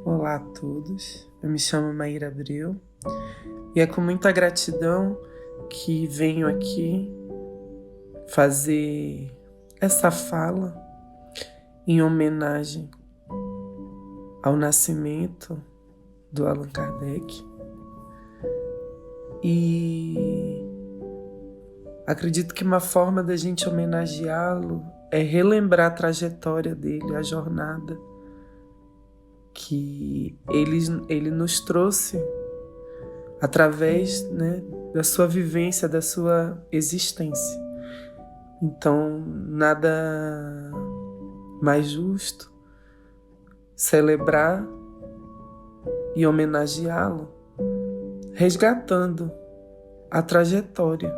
Olá a todos, eu me chamo Maíra Abreu e é com muita gratidão que venho aqui fazer essa fala em homenagem ao nascimento do Allan Kardec e acredito que uma forma da gente homenageá-lo é relembrar a trajetória dele, a jornada que ele nos trouxe através, da sua vivência, da sua existência. Então, nada mais justo celebrar e homenageá-lo, resgatando a trajetória,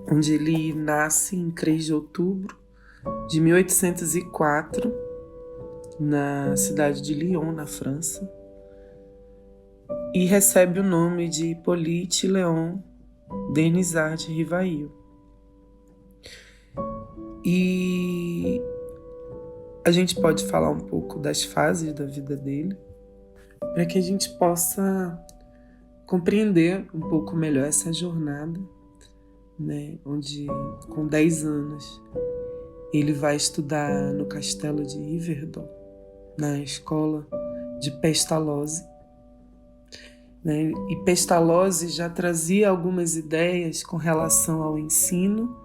onde ele nasce em 3 de outubro de 1804, na cidade de Lyon, na França, e recebe o nome de Hippolyte Léon Denisard Rivail. E a gente pode falar um pouco das fases da vida dele, para que a gente possa compreender um pouco melhor essa jornada, onde com 10 anos ele vai estudar no castelo de Yverdon, na escola de Pestalozzi. E Pestalozzi já trazia algumas ideias com relação ao ensino,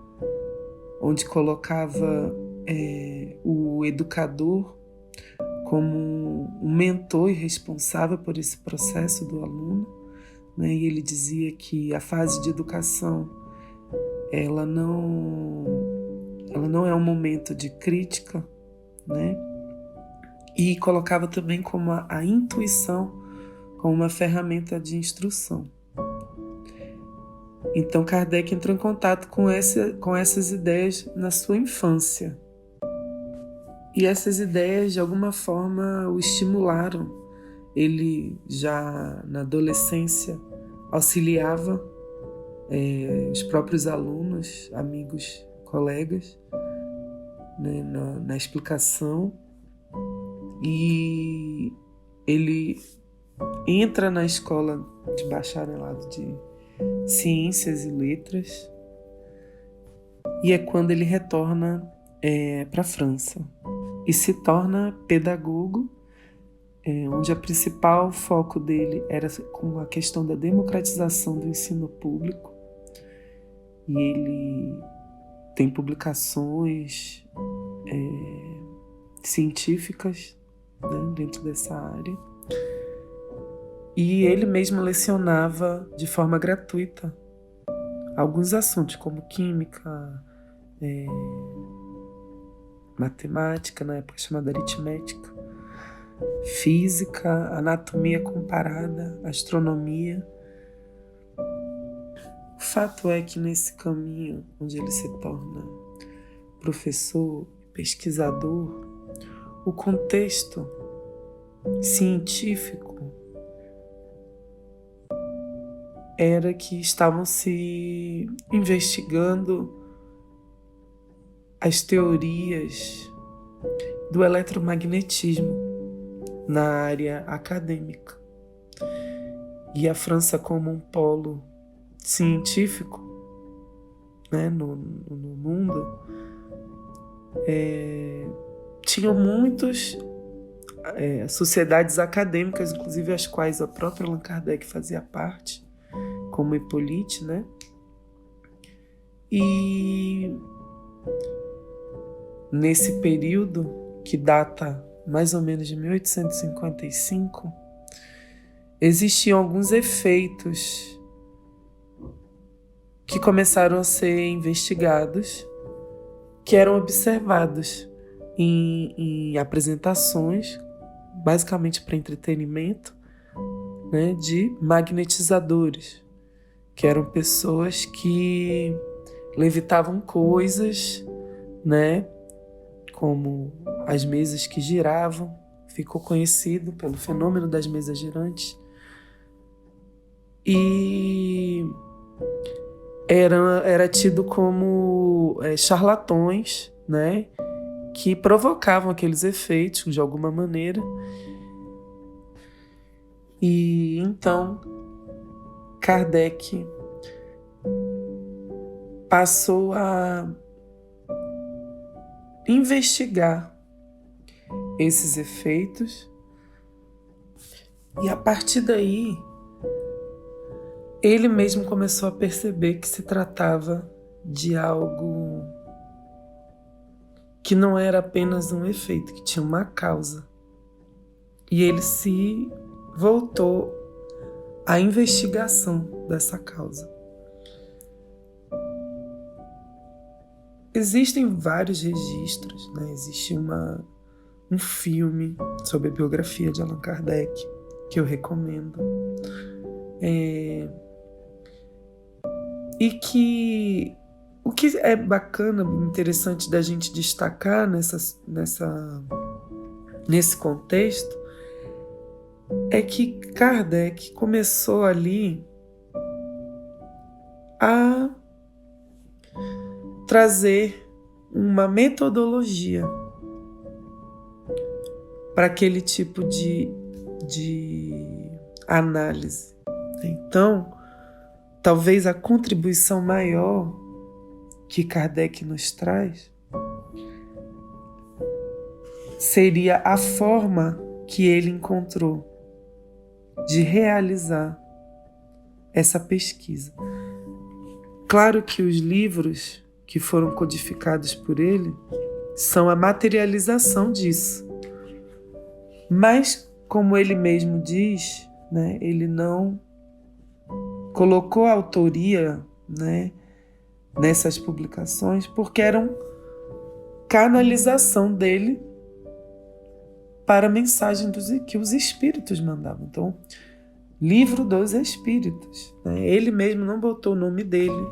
onde colocava o educador como um mentor e responsável por esse processo do aluno. E ele dizia que a fase de educação ela não é um momento de crítica, e colocava também como a intuição como uma ferramenta de instrução. Então Kardec entrou em contato com essas ideias na sua infância. E essas ideias, de alguma forma, o estimularam. Ele, já na adolescência, auxiliava os próprios alunos, amigos, colegas, na explicação, e ele entra na escola de bacharelado de Ciências e Letras, e é quando ele retorna para a França e se torna pedagogo, onde o principal foco dele era com a questão da democratização do ensino público, e ele tem publicações científicas dentro dessa área. E ele mesmo lecionava de forma gratuita alguns assuntos, como química, matemática, na época chamada aritmética, física, anatomia comparada, astronomia. O fato é que nesse caminho, onde ele se torna professor, pesquisador, o contexto científico era que estavam se investigando as teorias do eletromagnetismo na área acadêmica. E a França, como um polo científico no mundo, tinham muitas sociedades acadêmicas, inclusive as quais a própria Allan Kardec fazia parte, como Hippolyte, E nesse período, que data mais ou menos de 1855, existiam alguns efeitos que começaram a ser investigados, que eram observados em apresentações, basicamente para entretenimento, de magnetizadores, que eram pessoas que levitavam coisas, como as mesas que giravam. Ficou conhecido pelo fenômeno das mesas girantes. E era tido como charlatões, que provocavam aqueles efeitos de alguma maneira. E então Kardec passou a investigar esses efeitos, e a partir daí ele mesmo começou a perceber que se tratava de algo que não era apenas um efeito, que tinha uma causa. E ele se voltou à investigação dessa causa. Existem vários registros, né? Existe um filme sobre a biografia de Allan Kardec, que eu recomendo. E que o que é bacana, interessante da gente destacar nesse contexto é que Kardec começou ali a trazer uma metodologia para aquele tipo de análise. Então, talvez a contribuição maior que Kardec nos traz seria a forma que ele encontrou de realizar essa pesquisa. Claro que os livros que foram codificados por ele são a materialização disso. Mas, como ele mesmo diz, né, ele não colocou a autoria, né, nessas publicações porque eram canalização dele para a mensagem que os espíritos mandavam. Então, livro dos espíritos, né? Ele mesmo não botou o nome dele,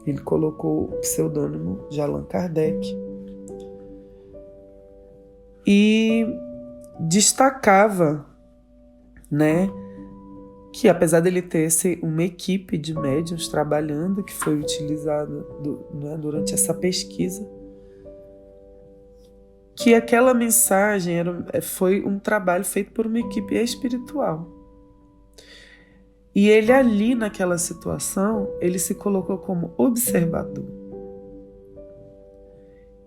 ele colocou o pseudônimo de Allan Kardec e destacava, né, que apesar dele ter uma equipe de médiuns trabalhando, que foi utilizada durante essa pesquisa, que aquela mensagem foi um trabalho feito por uma equipe espiritual. E ele ali, naquela situação, ele se colocou como observador.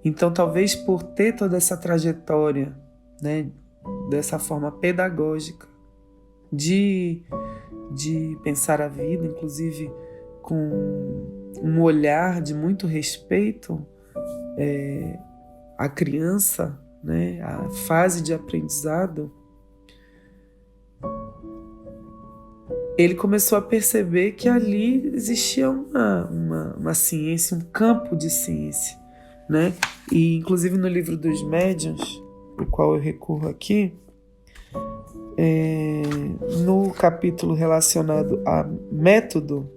Então, talvez por ter toda essa trajetória, né, dessa forma pedagógica, de pensar a vida, inclusive com um olhar de muito respeito à criança, né, à fase de aprendizado, ele começou a perceber que ali existia uma ciência, um campo de ciência, né? E inclusive no livro dos médiuns, o qual eu recorro aqui, no capítulo relacionado a método,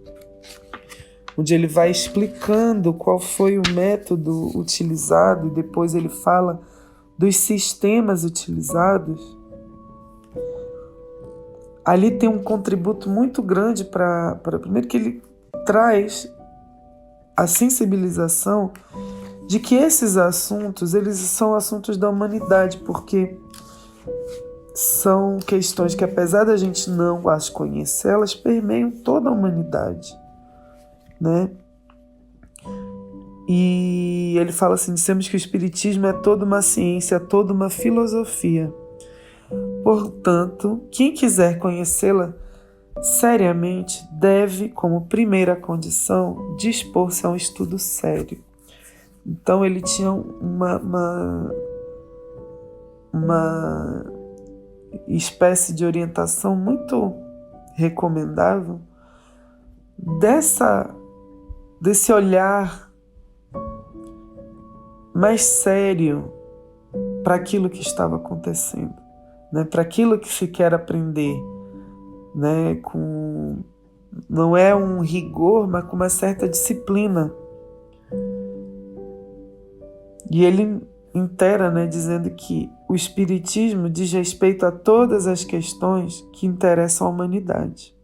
onde ele vai explicando qual foi o método utilizado e depois ele fala dos sistemas utilizados, ali tem um contributo muito grande para primeiro que ele traz a sensibilização de que esses assuntos, eles são assuntos da humanidade, porque são questões que, apesar da gente não as conhecer, elas permeiam toda a humanidade, né? E ele fala assim: dissemos que o Espiritismo é toda uma ciência, é toda uma filosofia. Portanto, quem quiser conhecê-la seriamente deve, como primeira condição, dispor-se a um estudo sério. Então ele tinha uma espécie de orientação muito recomendável desse olhar mais sério para aquilo que estava acontecendo, né? Para aquilo que se quer aprender, né? Não é um rigor, mas com uma certa disciplina. E ele inteira, né, dizendo que o Espiritismo diz respeito a todas as questões que interessam à humanidade.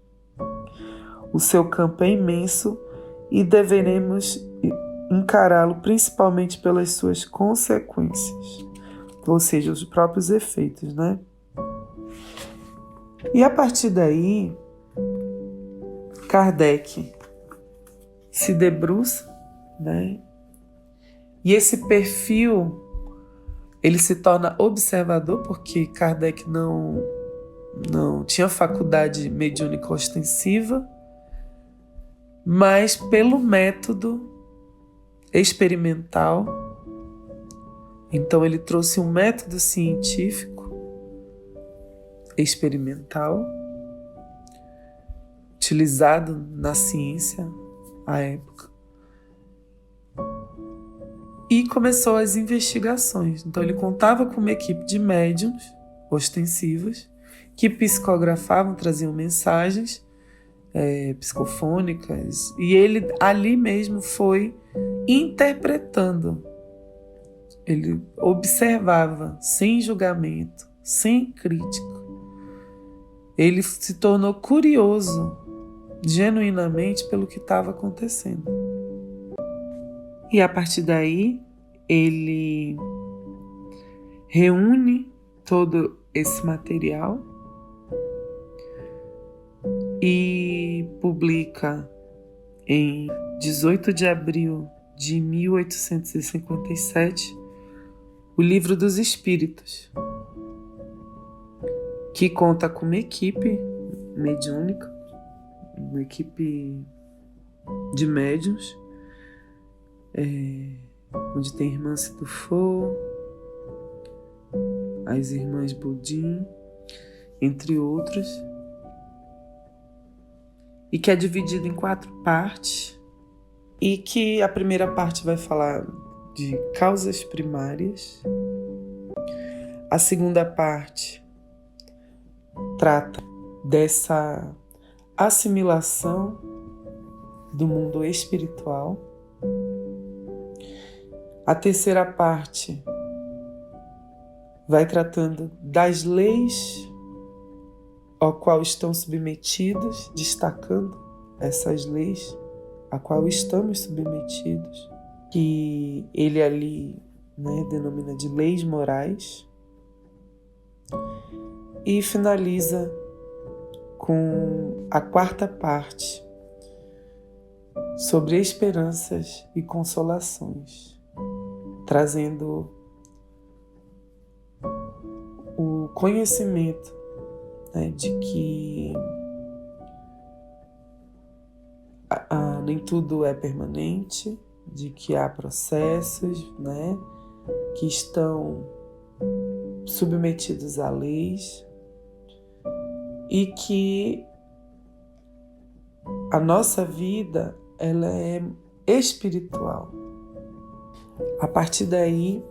O seu campo é imenso e deveremos encará-lo principalmente pelas suas consequências, ou seja, os próprios efeitos, né? E a partir daí, Kardec se debruça, né? E esse perfil, ele se torna observador, porque Kardec não tinha faculdade mediúnica ostensiva, mas pelo método experimental. Então ele trouxe um método científico experimental utilizado na ciência à época e começou as investigações. Então ele contava com uma equipe de médiuns ostensivos que psicografavam, traziam mensagens psicofônicas, e ele ali mesmo foi interpretando. Ele observava sem julgamento, sem crítica. Ele se tornou curioso genuinamente pelo que estava acontecendo. E a partir daí, ele reúne todo esse material e publica em 18 de abril de 1857 o Livro dos Espíritos, que conta com uma equipe mediúnica, uma equipe de médiuns, onde tem a irmã Situfo, as irmãs Bodin, entre outros, e que é dividido em 4 partes, e que a primeira parte vai falar de causas primárias, a segunda parte trata dessa assimilação do mundo espiritual, a terceira parte vai tratando das leis ao qual estão submetidos, destacando essas leis a qual estamos submetidos, que ele ali, né, denomina de leis morais, e finaliza com a quarta parte sobre esperanças e consolações, trazendo o conhecimento, né, de que nem tudo é permanente, de que há processos, né, que estão submetidos a leis e que a nossa vida ela é espiritual. A partir daí,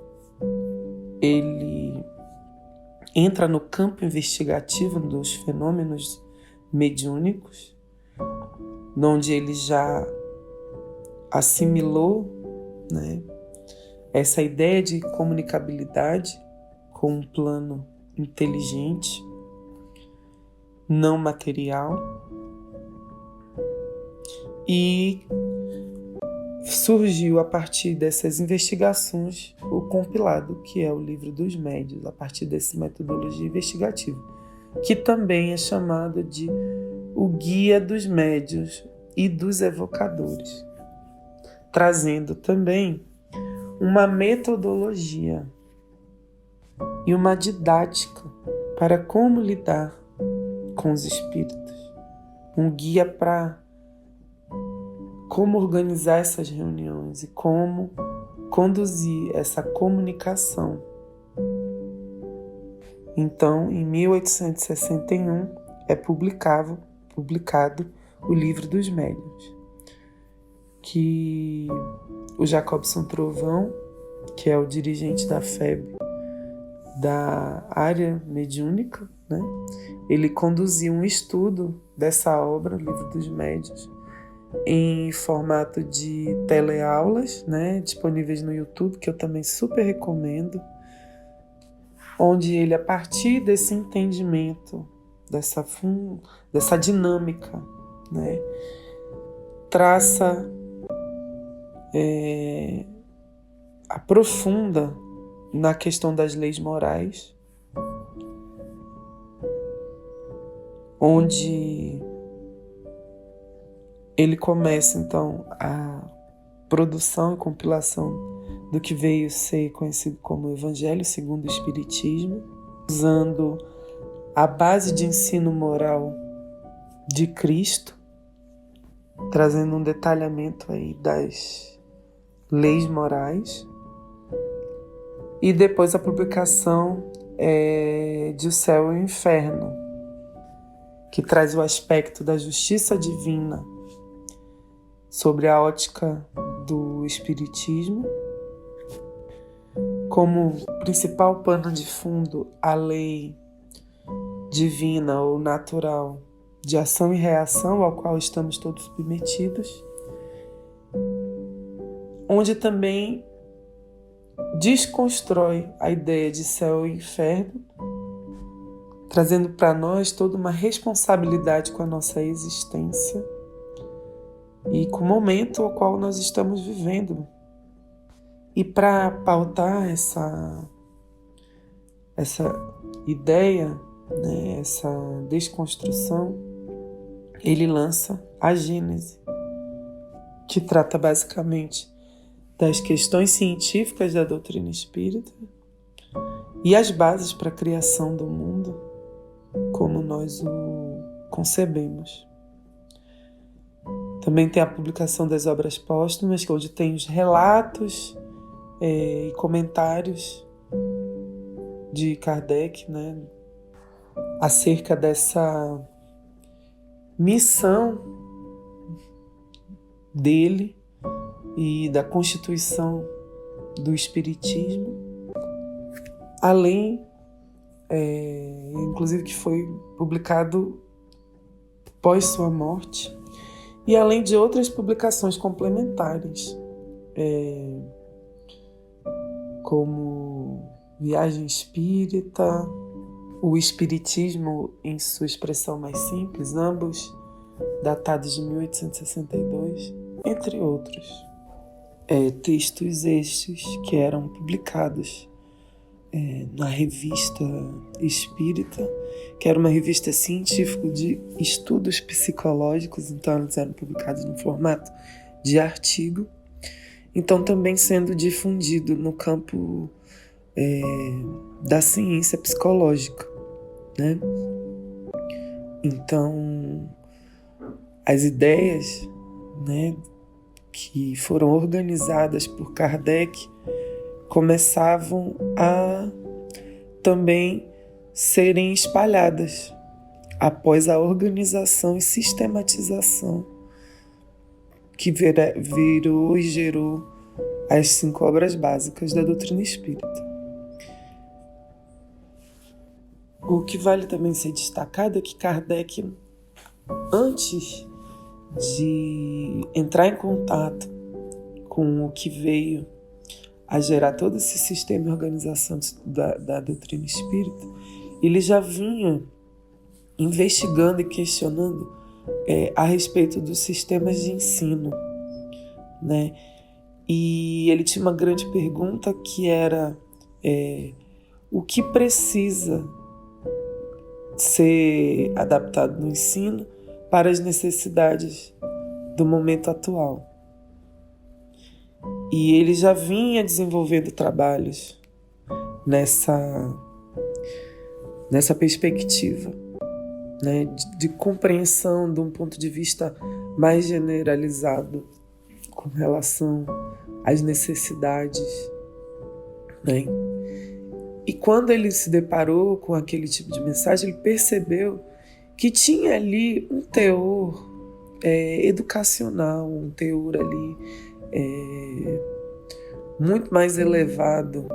ele entra no campo investigativo dos fenômenos mediúnicos, onde ele já assimilou, né, essa ideia de comunicabilidade com um plano inteligente, não material, e surgiu a partir dessas investigações o compilado, que é o Livro dos Médiuns, a partir dessa metodologia investigativa, que também é chamado de o Guia dos Médiuns e dos Evocadores, trazendo também uma metodologia e uma didática para como lidar com os espíritos, um guia para como organizar essas reuniões e como conduzir essa comunicação. Então, em 1861, é publicado o Livro dos Médiuns, que o Jacobson Trovão, que é o dirigente da FEB da área mediúnica, né, ele conduziu um estudo dessa obra, o Livro dos Médiuns, em formato de teleaulas, né, disponíveis no YouTube, que eu também super recomendo, onde ele, a partir desse entendimento, dessa dinâmica, né, traça aprofunda na questão das leis morais, onde ele começa então a produção e compilação do que veio ser conhecido como Evangelho segundo o Espiritismo, usando a base de ensino moral de Cristo, trazendo um detalhamento aí das leis morais, e depois a publicação de O Céu e o Inferno, que traz o aspecto da justiça divina sobre a ótica do Espiritismo, como principal pano de fundo a lei divina ou natural de ação e reação ao qual estamos todos submetidos, onde também desconstrói a ideia de céu e inferno, trazendo para nós toda uma responsabilidade com a nossa existência e com o momento ao qual nós estamos vivendo. E para pautar essa ideia, né, essa desconstrução, ele lança a Gênese, que trata basicamente das questões científicas da doutrina espírita e as bases para a criação do mundo como nós o concebemos. Também tem a publicação das obras póstumas, onde tem os relatos e comentários de Kardec, né, acerca dessa missão dele e da constituição do Espiritismo, além, inclusive que foi publicado pós sua morte, e além de outras publicações complementares, como Viagem Espírita, o Espiritismo em sua expressão mais simples, ambos datados de 1862, entre outros. Textos estes que eram publicados na Revista Espírita, que era uma revista científica de estudos psicológicos, então eles eram publicados no formato de artigo, então também sendo difundido no campo da ciência psicológica, né? Então, as ideias, né, que foram organizadas por Kardec começavam a também serem espalhadas após a organização e sistematização que virou e gerou as 5 obras básicas da doutrina espírita. O que vale também ser destacado é que Kardec, antes de entrar em contato com o que veio a gerar todo esse sistema e organização da doutrina espírita, ele já vinha investigando e questionando a respeito dos sistemas de ensino, né? E ele tinha uma grande pergunta que era o que precisa ser adaptado no ensino para as necessidades do momento atual. E ele já vinha desenvolvendo trabalhos nessa perspectiva, né, de compreensão de um ponto de vista mais generalizado com relação às necessidades, né? E quando ele se deparou com aquele tipo de mensagem, ele percebeu que tinha ali um teor educacional, um teor ali muito mais elevado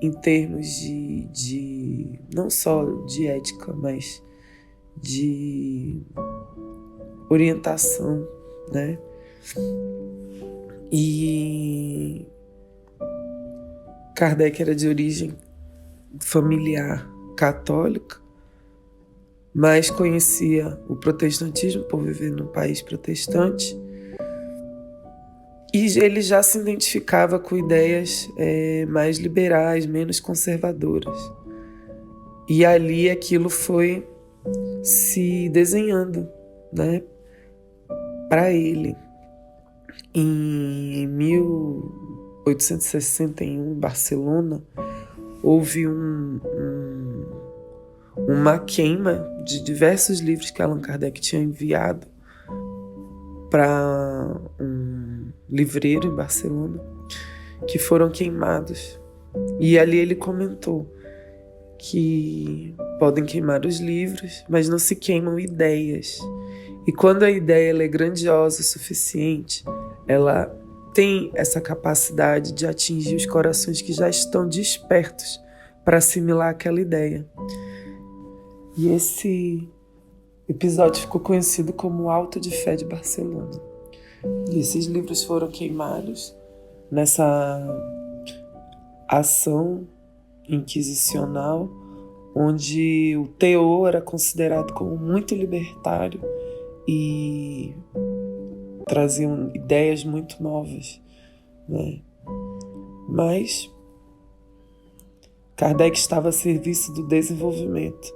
em termos de não só de ética, mas de orientação, né? E Kardec era de origem familiar católica, mas conhecia o protestantismo por viver num país protestante E ele já se identificava com ideias mais liberais, menos conservadoras. E ali aquilo foi se desenhando, né, para ele. Em 1861, em Barcelona, houve uma queima de diversos livros que Allan Kardec tinha enviado para um livreiro em Barcelona, que foram queimados. E ali ele comentou que podem queimar os livros, mas não se queimam ideias. E quando a ideia ela é grandiosa o suficiente, ela tem essa capacidade de atingir os corações que já estão despertos para assimilar aquela ideia. E esse episódio ficou conhecido como o Auto de Fé de Barcelona. E esses livros foram queimados nessa ação inquisicional, onde o teor era considerado como muito libertário e traziam ideias muito novas, né? Mas Kardec estava a serviço do desenvolvimento.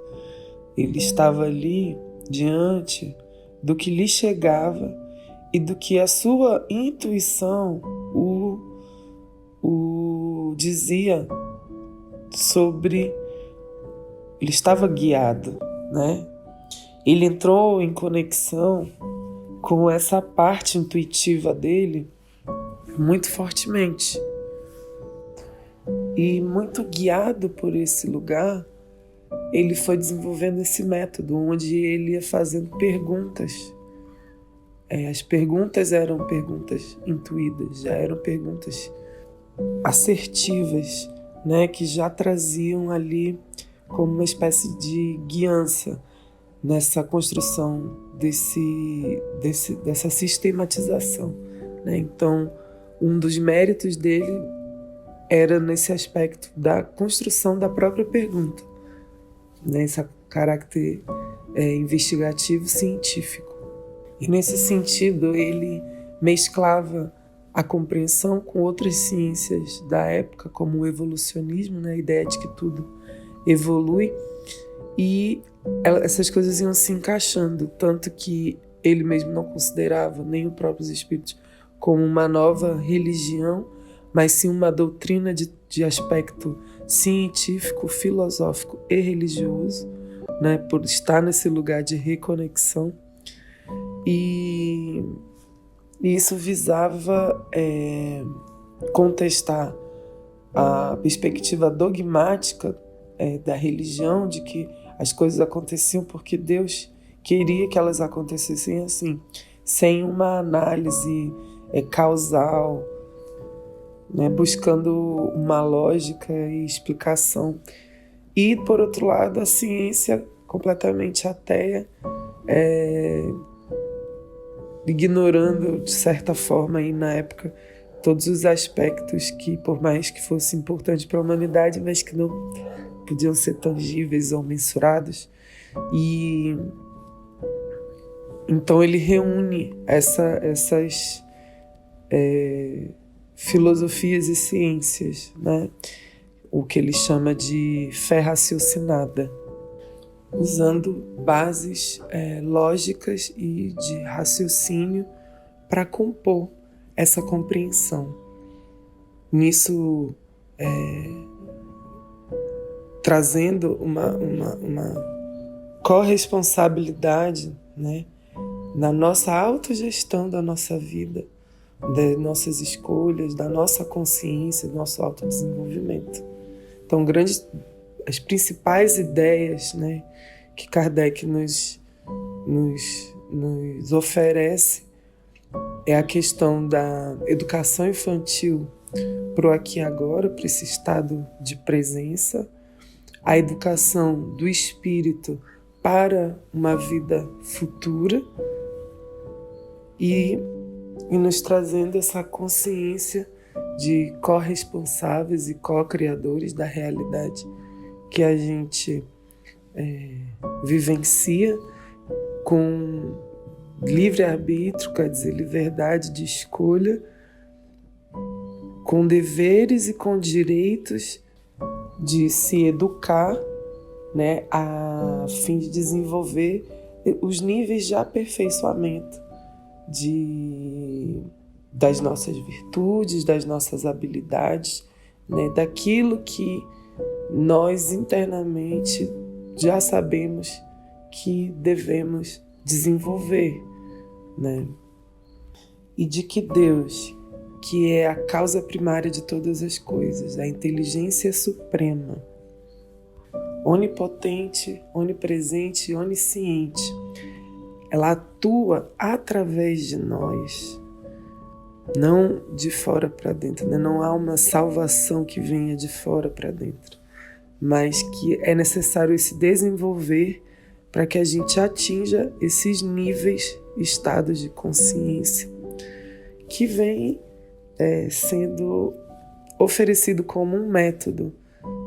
Ele estava ali diante do que lhe chegava e do que a sua intuição o dizia sobre. Ele estava guiado, né? Ele entrou em conexão com essa parte intuitiva dele muito fortemente. E muito guiado por esse lugar, ele foi desenvolvendo esse método, onde ele ia fazendo perguntas. As perguntas eram perguntas intuídas, já eram perguntas assertivas, né, que já traziam ali como uma espécie de guiança nessa construção dessa sistematização, né? Então, um dos méritos dele era nesse aspecto da construção da própria pergunta, né? Esse caráter investigativo científico. E nesse sentido, ele mesclava a compreensão com outras ciências da época, como o evolucionismo, né? A ideia de que tudo evolui, e essas coisas iam se encaixando, tanto que ele mesmo não considerava nem os próprios espíritos como uma nova religião, mas sim uma doutrina de aspecto científico, filosófico e religioso, né, por estar nesse lugar de reconexão. E isso visava contestar a perspectiva dogmática da religião, de que as coisas aconteciam porque Deus queria que elas acontecessem assim, sem uma análise causal, né, buscando uma lógica e explicação. E, por outro lado, a ciência completamente ateia, ignorando, de certa forma, aí, na época, todos os aspectos que, por mais que fossem importantes para a humanidade, mas que não podiam ser tangíveis ou mensurados. E então ele reúne essas filosofias e ciências, né? O que ele chama de fé raciocinada, usando bases lógicas e de raciocínio para compor essa compreensão. Nisso, trazendo uma corresponsabilidade, né, na nossa autogestão da nossa vida, das nossas escolhas, da nossa consciência, do nosso autodesenvolvimento. Então, as principais ideias, né, que Kardec nos oferece é a questão da educação infantil para o aqui e agora, para esse estado de presença, a educação do espírito para uma vida futura e nos trazendo essa consciência de corresponsáveis e co-criadores da realidade que a gente vivencia com livre-arbítrio, quer dizer, liberdade de escolha, com deveres e com direitos de se educar, né, a fim de desenvolver os níveis de aperfeiçoamento das nossas virtudes, das nossas habilidades, né, daquilo que nós internamente já sabemos que devemos desenvolver, né? E de que Deus, que é a causa primária de todas as coisas, a inteligência suprema, onipotente, onipresente e onisciente, ela atua através de nós, não de fora para dentro, né? Não há uma salvação que venha de fora para dentro, mas que é necessário esse desenvolver para que a gente atinja esses níveis, estados de consciência que vem sendo oferecido como um método,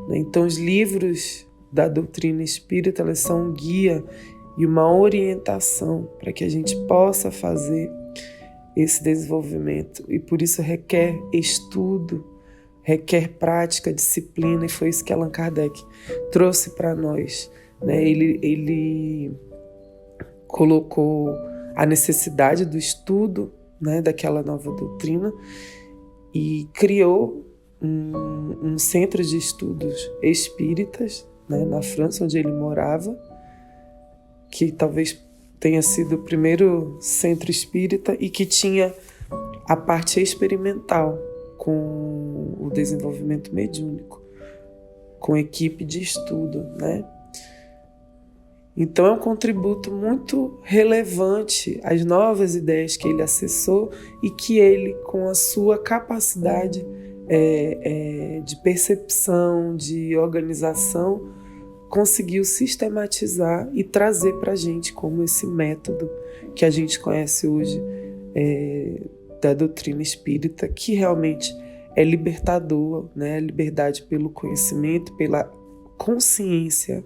né? Então, os livros da doutrina espírita, elas são um guia e uma orientação para que a gente possa fazer esse desenvolvimento, e por isso requer estudo, requer prática, disciplina, e foi isso que Allan Kardec trouxe para nós, né? Ele colocou a necessidade do estudo, né, daquela nova doutrina e criou um centro de estudos espíritas, né, na França, onde ele morava, que talvez tenha sido o primeiro centro espírita e que tinha a parte experimental com o desenvolvimento mediúnico, com equipe de estudo, né? Então é um contributo muito relevante às novas ideias que ele acessou e que ele, com a sua capacidade de percepção, de organização, conseguiu sistematizar e trazer para a gente como esse método que a gente conhece hoje da doutrina espírita, que realmente é libertador, né? Liberdade pelo conhecimento, pela consciência,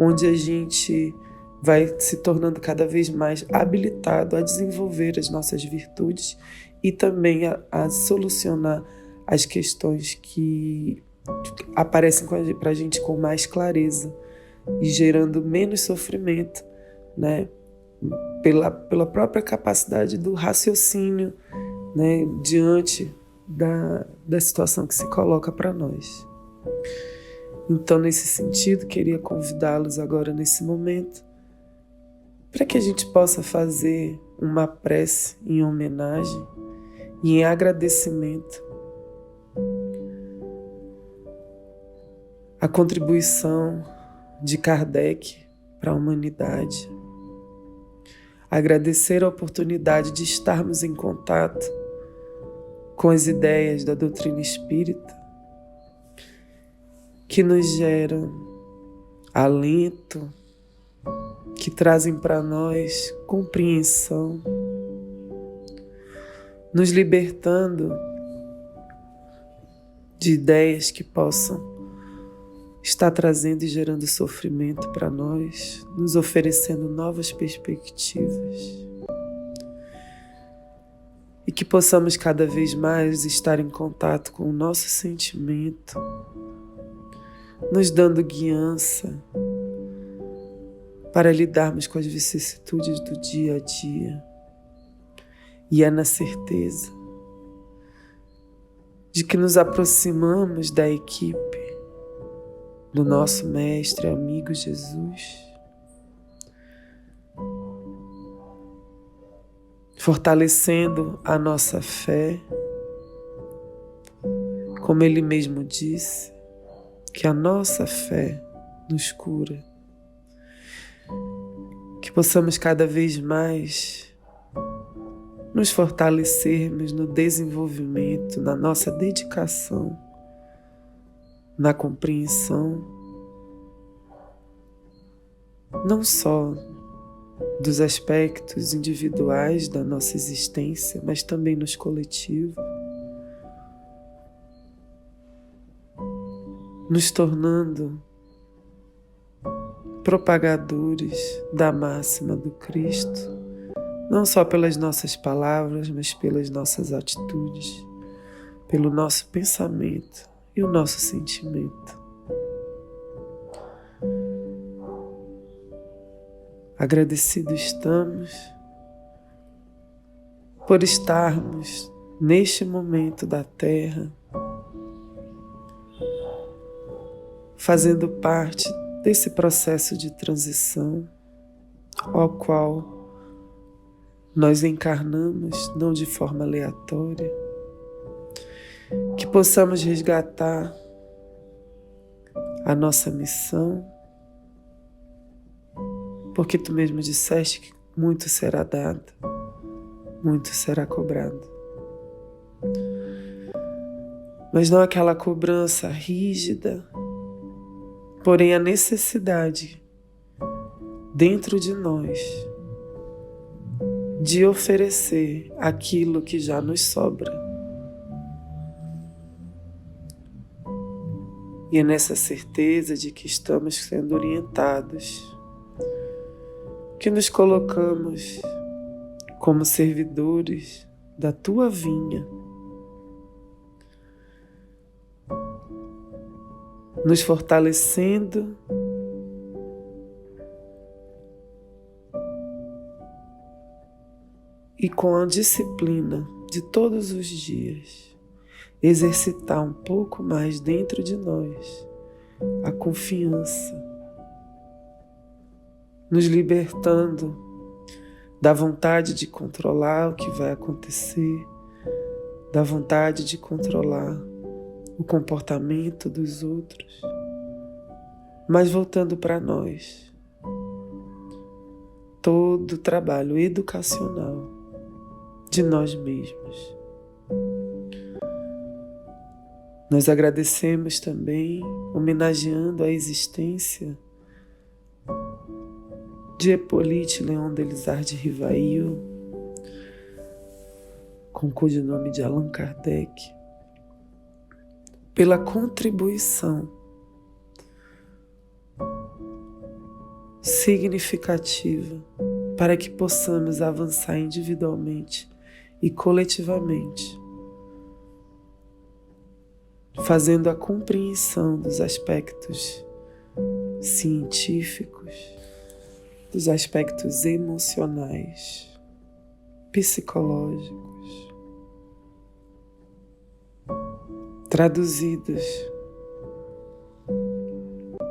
onde a gente vai se tornando cada vez mais habilitado a desenvolver as nossas virtudes e também a solucionar as questões que aparecem para a gente com mais clareza e gerando menos sofrimento, né? Pela própria capacidade do raciocínio, né? Diante da situação que se coloca para nós. Então, nesse sentido, queria convidá-los agora, nesse momento, para que a gente possa fazer uma prece em homenagem e em agradecimento à contribuição de Kardec para a humanidade. Agradecer a oportunidade de estarmos em contato com as ideias da doutrina espírita, que nos geram alento, que trazem para nós compreensão, nos libertando de ideias que possam estar trazendo e gerando sofrimento para nós, nos oferecendo novas perspectivas. E que possamos cada vez mais estar em contato com o nosso sentimento, nos dando guiança para lidarmos com as vicissitudes do dia a dia. E é na certeza de que nos aproximamos da equipe do nosso Mestre e amigo Jesus, fortalecendo a nossa fé, como Ele mesmo disse, que a nossa fé nos cura, que possamos cada vez mais nos fortalecermos no desenvolvimento, na nossa dedicação, na compreensão, não só dos aspectos individuais da nossa existência, mas também nos coletivos, nos tornando propagadores da máxima do Cristo, não só pelas nossas palavras, mas pelas nossas atitudes, pelo nosso pensamento e o nosso sentimento. Agradecidos estamos por estarmos neste momento da Terra, fazendo parte desse processo de transição ao qual nós encarnamos não de forma aleatória, que possamos resgatar a nossa missão, porque tu mesmo disseste que muito será dado, muito será cobrado. Mas não aquela cobrança rígida, porém a necessidade dentro de nós de oferecer aquilo que já nos sobra. E é nessa certeza de que estamos sendo orientados que nos colocamos como servidores da tua vinha, nos fortalecendo e com a disciplina de todos os dias, exercitar um pouco mais dentro de nós a confiança, nos libertando da vontade de controlar o que vai acontecer, da vontade de controlar o comportamento dos outros, mas voltando para nós, todo o trabalho educacional de nós mesmos. Nós agradecemos também, homenageando a existência de Hippolyte Léon Delisle de Rivail, com o codinome de Allan Kardec, pela contribuição significativa para que possamos avançar individualmente e coletivamente, fazendo a compreensão dos aspectos científicos, dos aspectos emocionais, psicológicos, traduzidos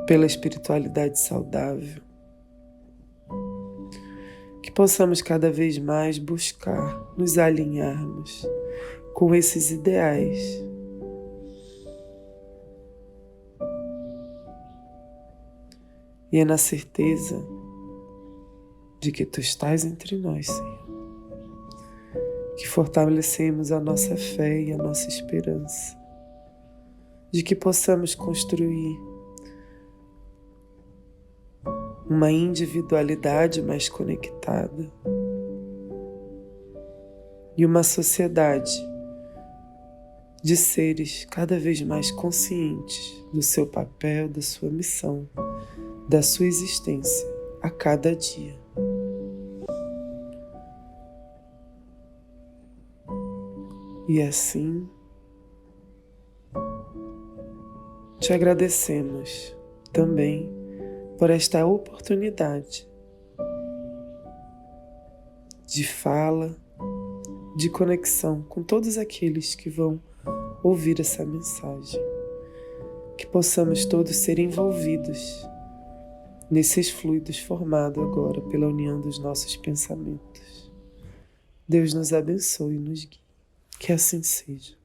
pela espiritualidade saudável, que possamos cada vez mais buscar nos alinharmos com esses ideais e é na certeza de que tu estás entre nós, Senhor, que fortalecemos a nossa fé e a nossa esperança, de que possamos construir uma individualidade mais conectada e uma sociedade de seres cada vez mais conscientes do seu papel, da sua missão, da sua existência a cada dia. E assim, te agradecemos também por esta oportunidade de fala, de conexão com todos aqueles que vão ouvir essa mensagem. Que possamos todos ser envolvidos nesses fluidos formados agora pela união dos nossos pensamentos. Deus nos abençoe e nos guie. Que assim seja.